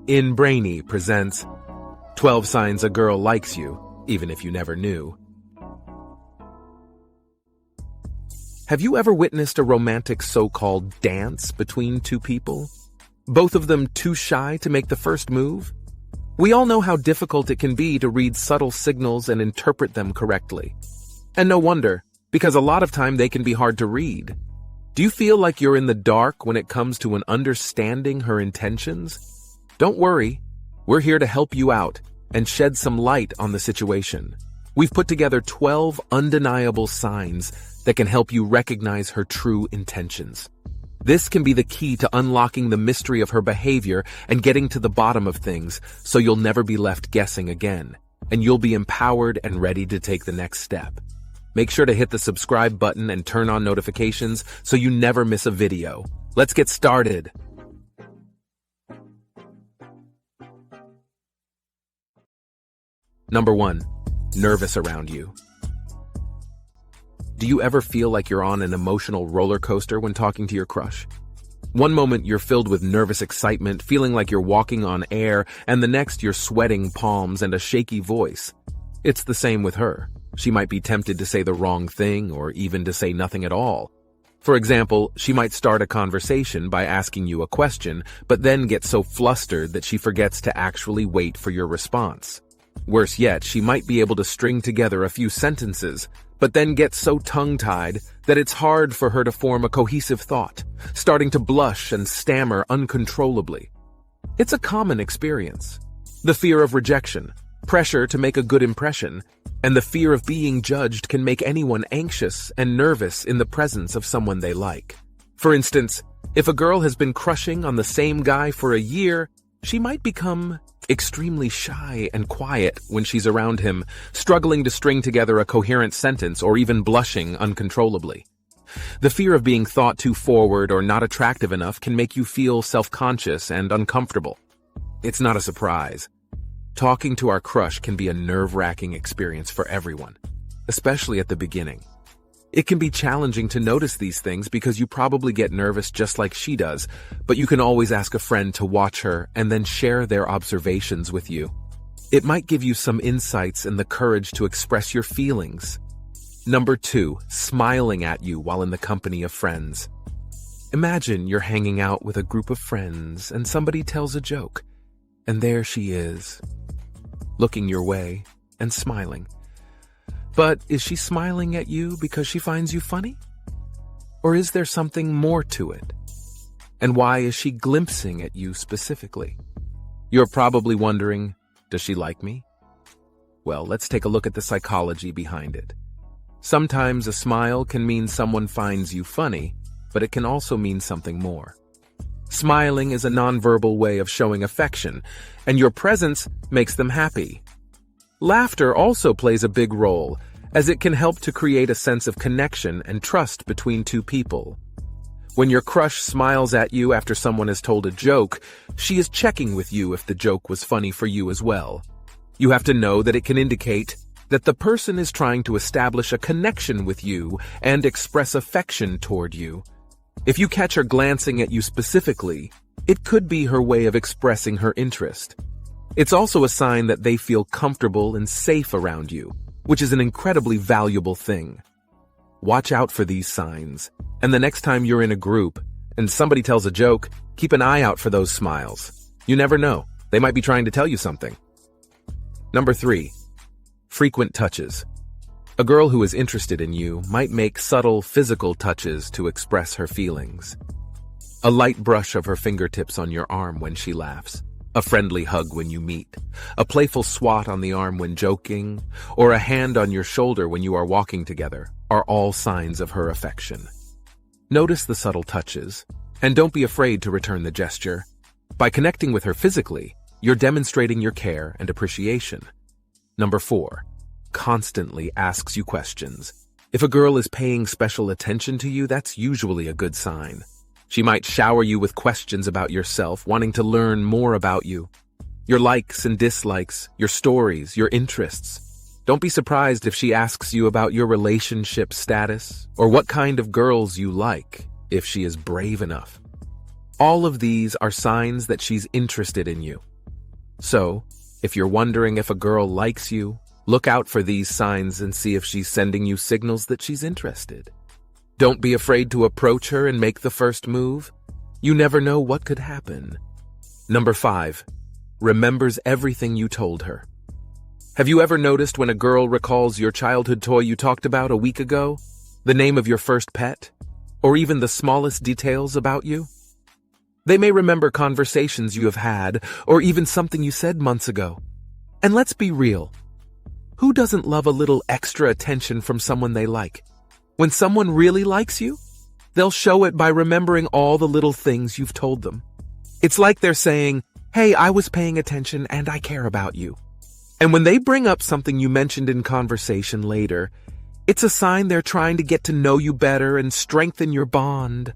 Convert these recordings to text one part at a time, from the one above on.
In Brainy presents 12 Signs a Girl Likes You, Even If You Never Knew. Have you ever witnessed a romantic so-called dance between two people? Both of them too shy to make the first move? We all know how difficult it can be to read subtle signals and interpret them correctly. And no wonder, because a lot of time they can be hard to read. Do you feel like you're in the dark when it comes to understanding her intentions? Don't worry, we're here to help you out and shed some light on the situation. We've put together 12 undeniable signs that can help you recognize her true intentions. This can be the key to unlocking the mystery of her behavior and getting to the bottom of things, so you'll never be left guessing again, and you'll be empowered and ready to take the next step. Make sure to hit the subscribe button and turn on notifications so you never miss a video. Let's get started. Number 1. Nervous around you. Do you ever feel like you're on an emotional roller coaster when talking to your crush? One moment you're filled with nervous excitement, feeling like you're walking on air, and the next you're sweating palms and a shaky voice. It's the same with her. She might be tempted to say the wrong thing or even to say nothing at all. For example, she might start a conversation by asking you a question, but then get so flustered that she forgets to actually wait for your response. Worse yet, she might be able to string together a few sentences, but then get so tongue-tied that it's hard for her to form a cohesive thought, starting to blush and stammer uncontrollably. It's a common experience. The fear of rejection, pressure to make a good impression, and the fear of being judged can make anyone anxious and nervous in the presence of someone they like. For instance, if a girl has been crushing on the same guy for a year, she might become extremely shy and quiet when she's around him, struggling to string together a coherent sentence or even blushing uncontrollably. The fear of being thought too forward or not attractive enough can make you feel self-conscious and uncomfortable. It's not a surprise. Talking to our crush can be a nerve-wracking experience for everyone, especially at the beginning. It can be challenging to notice these things because you probably get nervous just like she does, but you can always ask a friend to watch her and then share their observations with you. It might give you some insights and the courage to express your feelings. Number 2, smiling at you while in the company of friends. Imagine you're hanging out with a group of friends and somebody tells a joke, and there she is, looking your way and smiling. But is she smiling at you because she finds you funny? Or is there something more to it? And why is she glimpsing at you specifically? You're probably wondering, does she like me? Well, let's take a look at the psychology behind it. Sometimes a smile can mean someone finds you funny, but it can also mean something more. Smiling is a nonverbal way of showing affection, and your presence makes them happy. Laughter also plays a big role, as it can help to create a sense of connection and trust between two people. When your crush smiles at you after someone has told a joke, she is checking with you if the joke was funny for you as well. You have to know that it can indicate that the person is trying to establish a connection with you and express affection toward you. If you catch her glancing at you specifically, it could be her way of expressing her interest. It's also a sign that they feel comfortable and safe around you, which is an incredibly valuable thing. Watch out for these signs, and the next time you're in a group and somebody tells a joke, keep an eye out for those smiles. You never know, they might be trying to tell you something. Number 3, frequent touches. A girl who is interested in you might make subtle physical touches to express her feelings. A light brush of her fingertips on your arm when she laughs, a friendly hug when you meet, a playful swat on the arm when joking, or a hand on your shoulder when you are walking together are all signs of her affection. Notice the subtle touches, and don't be afraid to return the gesture. By connecting with her physically, you're demonstrating your care and appreciation. Number 4, constantly asks you questions. If a girl is paying special attention to you, that's usually a good sign. She might shower you with questions about yourself, wanting to learn more about you. Your likes and dislikes, your stories, your interests. Don't be surprised if she asks you about your relationship status or what kind of girls you like, if she is brave enough. All of these are signs that she's interested in you, So, if you're wondering if a girl likes you, look out for these signs and see if she's sending you signals that she's interested. Don't be afraid to approach her and make the first move. You never know what could happen. Number 5. Remembers everything you told her. Have you ever noticed when a girl recalls your childhood toy you talked about a week ago, the name of your first pet, or even the smallest details about you? They may remember conversations you have had, or even something you said months ago. And let's be real. Who doesn't love a little extra attention from someone they like? When someone really likes you, they'll show it by remembering all the little things you've told them. It's like they're saying, "Hey, I was paying attention and I care about you." And when they bring up something you mentioned in conversation later, it's a sign they're trying to get to know you better and strengthen your bond.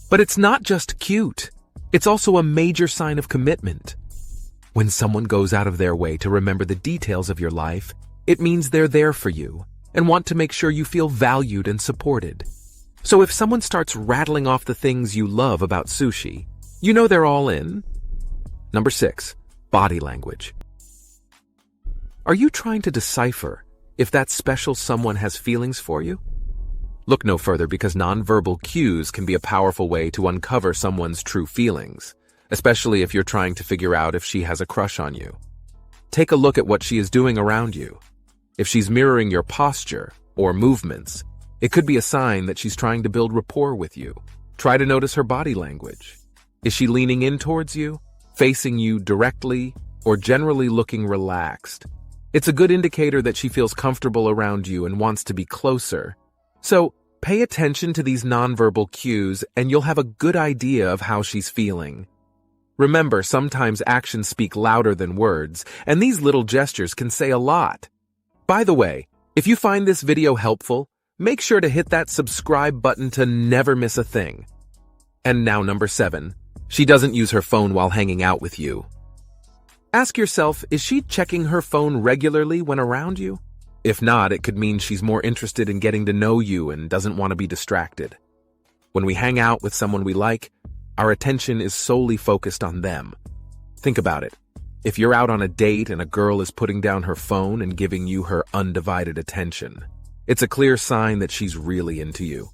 But it's not just cute. It's also a major sign of commitment. When someone goes out of their way to remember the details of your life, it means they're there for you and want to make sure you feel valued and supported. So if someone starts rattling off the things you love about sushi, you know they're all in. Number 6. Body language. Are you trying to decipher if that special someone has feelings for you? Look no further, because nonverbal cues can be a powerful way to uncover someone's true feelings, especially if you're trying to figure out if she has a crush on you. Take a look at what she is doing around you. If she's mirroring your posture or movements, it could be a sign that she's trying to build rapport with you. Try to notice her body language. Is she leaning in towards you, facing you directly, or generally looking relaxed? It's a good indicator that she feels comfortable around you and wants to be closer. So, pay attention to these nonverbal cues and you'll have a good idea of how she's feeling. Remember, sometimes actions speak louder than words, and these little gestures can say a lot. By the way, if you find this video helpful, make sure to hit that subscribe button to never miss a thing. And now number 7. She doesn't use her phone while hanging out with you. Ask yourself, is she checking her phone regularly when around you? If not, it could mean she's more interested in getting to know you and doesn't want to be distracted. When we hang out with someone we like, our attention is solely focused on them. Think about it. If you're out on a date and a girl is putting down her phone and giving you her undivided attention, it's a clear sign that she's really into you.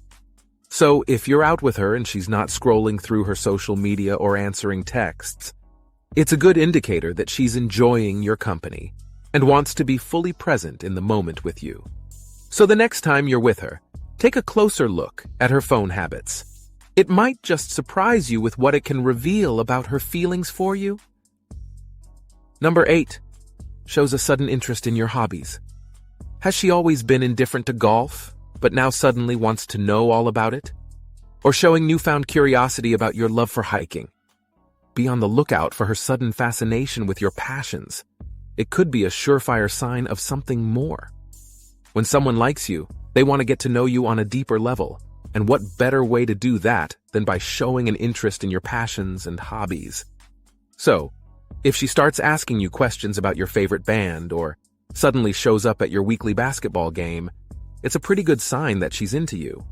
So if you're out with her and she's not scrolling through her social media or answering texts, it's a good indicator that she's enjoying your company and wants to be fully present in the moment with you. So the next time you're with her, take a closer look at her phone habits. It might just surprise you with what it can reveal about her feelings for you. Number 8. Shows a sudden interest in your hobbies. Has she always been indifferent to golf, but now suddenly wants to know all about it? Or showing newfound curiosity about your love for hiking? Be on the lookout for her sudden fascination with your passions. It could be a surefire sign of something more. When someone likes you, they want to get to know you on a deeper level. And what better way to do that than by showing an interest in your passions and hobbies? So, if she starts asking you questions about your favorite band or suddenly shows up at your weekly basketball game, it's a pretty good sign that she's into you.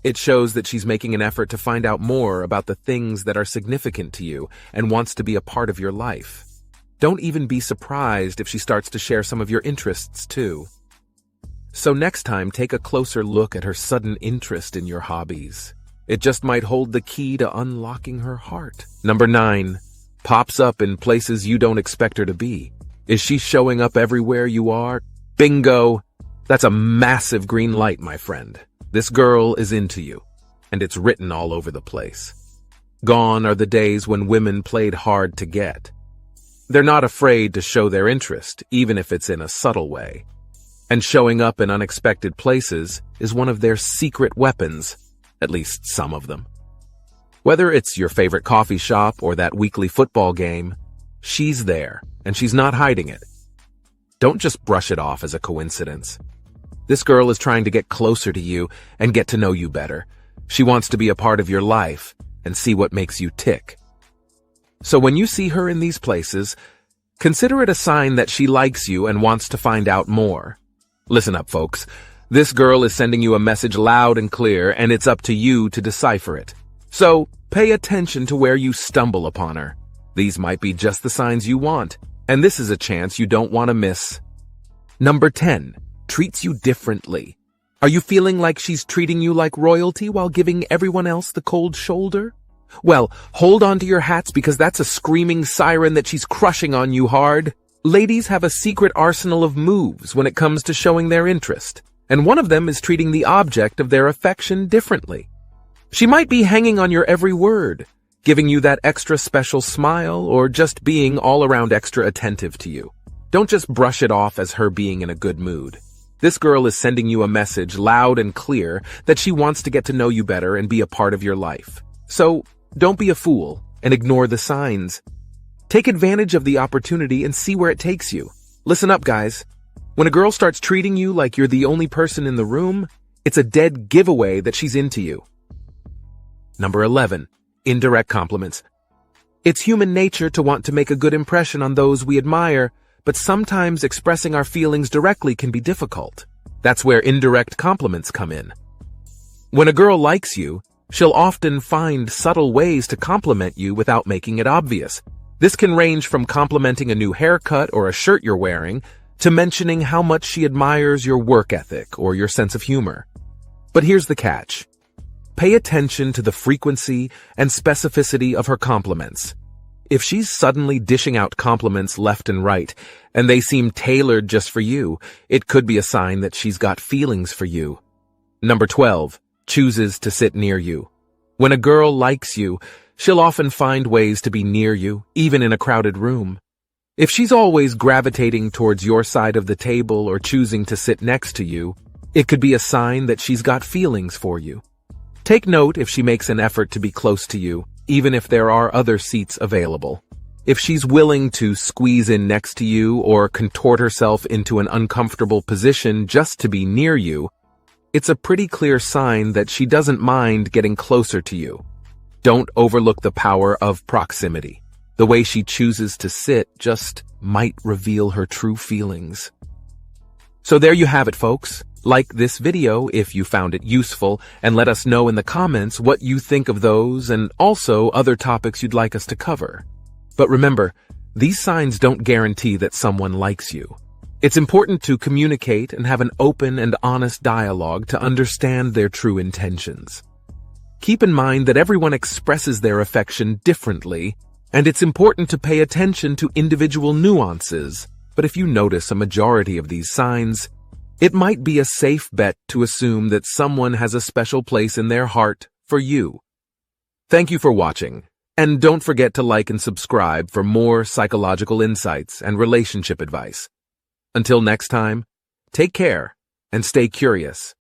It shows that she's making an effort to find out more about the things that are significant to you and wants to be a part of your life. Don't even be surprised if she starts to share some of your interests too. So next time, take a closer look at her sudden interest in your hobbies. It just might hold the key to unlocking her heart. Number 9. Pops up in places you don't expect her to be. Is she showing up everywhere you are? Bingo! That's a massive green light, my friend. This girl is into you, and it's written all over the place. Gone are the days when women played hard to get. They're not afraid to show their interest, even if it's in a subtle way. And showing up in unexpected places is one of their secret weapons, at least some of them. Whether it's your favorite coffee shop or that weekly football game, she's there, and she's not hiding it. Don't just brush it off as a coincidence. This girl is trying to get closer to you and get to know you better. She wants to be a part of your life and see what makes you tick. So when you see her in these places, consider it a sign that she likes you and wants to find out more. Listen up, folks. This girl is sending you a message loud and clear, and it's up to you to decipher it. So pay attention to where you stumble upon her. These might be just the signs you want, And this is a chance you don't want to miss. Number 10. Treats you differently. Are you feeling like she's treating you like royalty while giving everyone else the cold shoulder? Well, hold on to your hats because that's a screaming siren that she's crushing on you hard. Ladies have a secret arsenal of moves when it comes to showing their interest, and one of them is treating the object of their affection differently. She might be hanging on your every word, giving you that extra special smile, or just being all around extra attentive to you. Don't just brush it off as her being in a good mood. This girl is sending you a message loud and clear that she wants to get to know you better and be a part of your life. So, don't be a fool and ignore the signs. Take advantage of the opportunity and see where it takes you. Listen up, guys. When a girl starts treating you like you're the only person in the room, it's a dead giveaway that she's into you. Number 11. Indirect compliments. It's human nature to want to make a good impression on those we admire, but sometimes expressing our feelings directly can be difficult. That's where indirect compliments come in. When a girl likes you, she'll often find subtle ways to compliment you without making it obvious. This can range from complimenting a new haircut or a shirt you're wearing, to mentioning how much she admires your work ethic or your sense of humor. But here's the catch. Pay attention to the frequency and specificity of her compliments. If she's suddenly dishing out compliments left and right, and they seem tailored just for you, it could be a sign that she's got feelings for you. Number 12. Chooses to sit near you. When a girl likes you, she'll often find ways to be near you, even in a crowded room. If she's always gravitating towards your side of the table or choosing to sit next to you, it could be a sign that she's got feelings for you. Take note if she makes an effort to be close to you, even if there are other seats available. If she's willing to squeeze in next to you or contort herself into an uncomfortable position just to be near you, it's a pretty clear sign that she doesn't mind getting closer to you. Don't overlook the power of proximity. The way she chooses to sit just might reveal her true feelings. So there you have it, folks. Like this video if you found it useful, and let us know in the comments what you think of those and also other topics you'd like us to cover. But remember, these signs don't guarantee that someone likes you. It's important to communicate and have an open and honest dialogue to understand their true intentions. Keep in mind that everyone expresses their affection differently, and it's important to pay attention to individual nuances. But if you notice a majority of these signs, it might be a safe bet to assume that someone has a special place in their heart for you. Thank you for watching, and don't forget to like and subscribe for more psychological insights and relationship advice. Until next time, take care and stay curious.